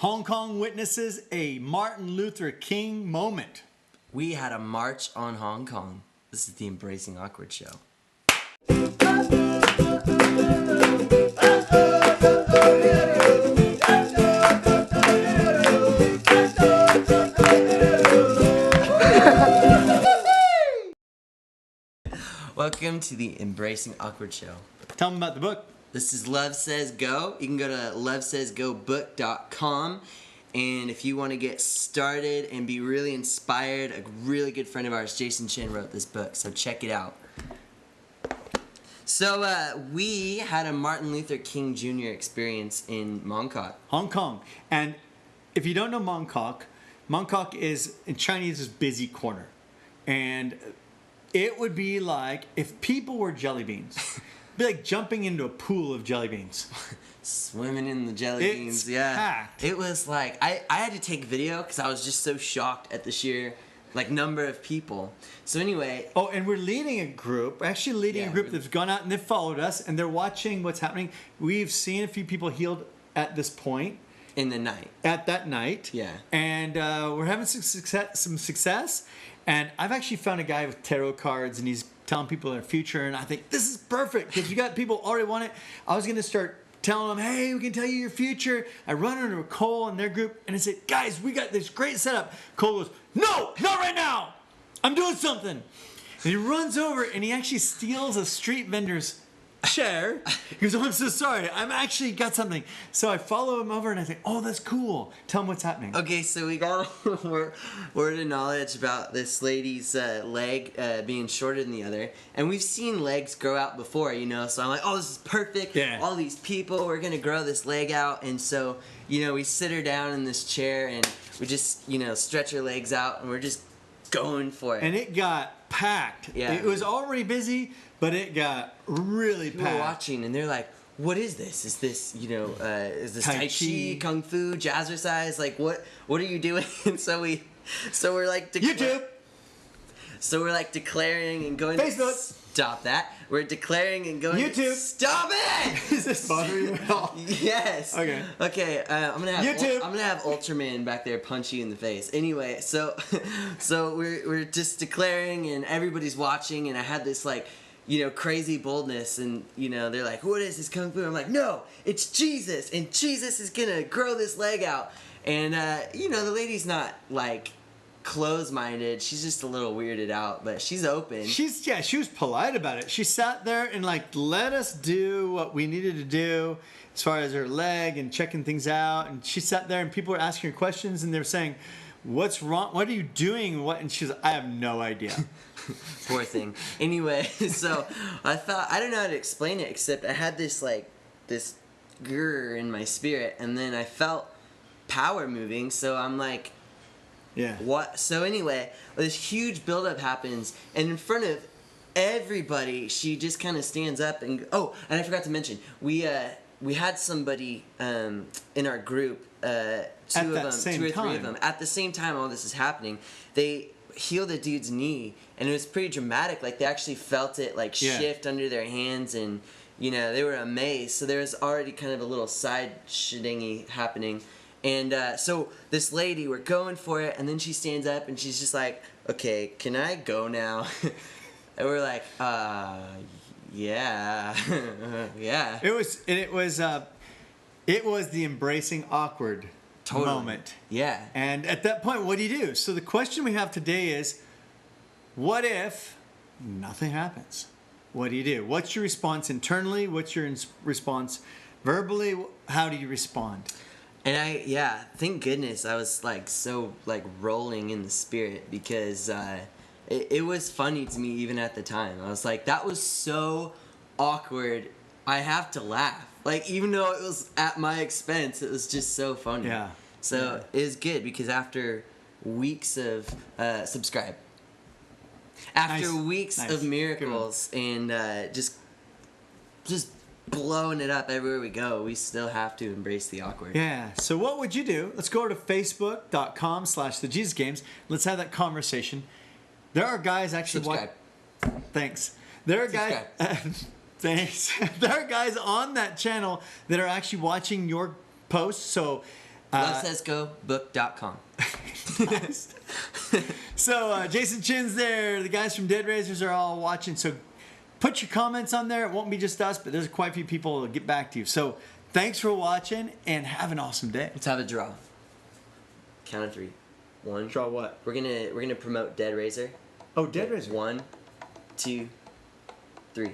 Hong Kong witnesses a Martin Luther King moment. We had a march on Hong Kong. This is the Embracing Awkward show. Welcome to the Embracing Awkward show. Tell them about the book. This is Love Says Go. You can go to lovesaysgobook.com. And if you want to get started and be really inspired, a really good friend of ours, Jason Chin, wrote this book. So check it out. So we had a Martin Luther King Jr. experience in Mong Kok. Hong Kong. And if you don't know Mong Kok is, in Chinese, is busy corner. And it would be like if people were jelly beans. It'd be like jumping into a pool of jelly beans. Swimming in the jelly beans, yeah. Packed. It was like, I had to take video because I was just so shocked at the sheer number of people. So anyway. Oh, and we're leading a group. We're actually leading a group that's gone out and they've followed us and they're watching what's happening. We've seen a few people healed at this point. In the night. At that night. Yeah. And we're having some success. And I've actually found a guy with tarot cards and he's telling people their future. And I think this is perfect because you got people already want it. I was going to start telling them, hey, we can tell you your future. I run into Cole and their group and I said, guys, we got this great setup. Cole goes, no, not right now. I'm doing something. And he runs over and he actually steals a street vendor's chair. He goes, oh, I'm so sorry. I'm actually got something. So I follow him over and I think, oh, that's cool. Tell him what's happening. Okay, so we got a word of knowledge about this lady's leg being shorter than the other. And we've seen legs grow out before, you know. So I'm like, oh, this is perfect. Yeah. All these people, we're going to grow this leg out. And so, you know, we sit her down in this chair and we just, you know, stretch her legs out and we're just going for it. And it got packed. Yeah. It was already busy, but it got really packed. People were watching and they're like, what is this? Is this, you know, is this Tai Chi, Kung Fu, Jazzercise? Like, what are you doing? And so we're like... YouTube! So we're like declaring and going... Facebook! Stop that. We're declaring and going... YouTube! Stop it! Is this bothering you at all? Yes. Okay. Okay, I'm gonna have... YouTube! I'm gonna have Ultraman back there punch you in the face. Anyway, so we're just declaring and everybody's watching and I had this like... you know, crazy boldness, and you know, they're like, what is this Kung Fu? I'm like, no, it's Jesus, and Jesus is gonna grow this leg out. And you know, the lady's not like closed-minded, she's just a little weirded out, but she's open. She was polite about it. She sat there and like let us do what we needed to do as far as her leg and checking things out, and she sat there and people were asking her questions and they were saying, what's wrong? What are you doing? What? And she's like, I have no idea. Poor thing. Anyway, so I thought, I don't know how to explain it except I had this like, this grrr in my spirit and then I felt power moving, so I'm like, yeah. What? So anyway, this huge buildup happens and in front of everybody, she just kind of stands up and, oh, and I forgot to mention, we had somebody in our group, two or three of them, at the same time all this is happening, they healed a dude's knee and it was pretty dramatic. Like they actually felt it like shift under their hands and you know they were amazed. So there was already kind of a little side shittingy happening. And so this lady, we're going for it, and then she stands up and she's just like, okay, can I go now? And we're like, yeah. Yeah. It was the embracing awkward moment. Yeah. And at that point, what do you do? So the question we have today is, what if nothing happens? What do you do? What's your response internally? What's your response verbally? How do you respond? And thank goodness I was like so like rolling in the spirit because it was funny to me even at the time. I was like, that was so awkward. I have to laugh. Like, even though it was at my expense, it was just so funny. Yeah. So it was good because after weeks of subscribe. After weeks of miracles and just blowing it up everywhere we go, we still have to embrace the awkward. Yeah. So what would you do? Let's go to facebook.com/thejesusgames. Let's have that conversation. There are guys actually... Subscribe. Thanks. There are guys... Thanks. There are guys on that channel that are actually watching your posts. So LetSaysGoBook.com. Nice. So Jason Chin's there. The guys from Dead Razors are all watching. So put your comments on there. It won't be just us, but there's quite a few people that'll get back to you. So thanks for watching and have an awesome day. Let's have a draw. Count of 3. 1. Draw what? We're gonna promote Dead Razor. Oh, Dead Razor. 1, 2, 3.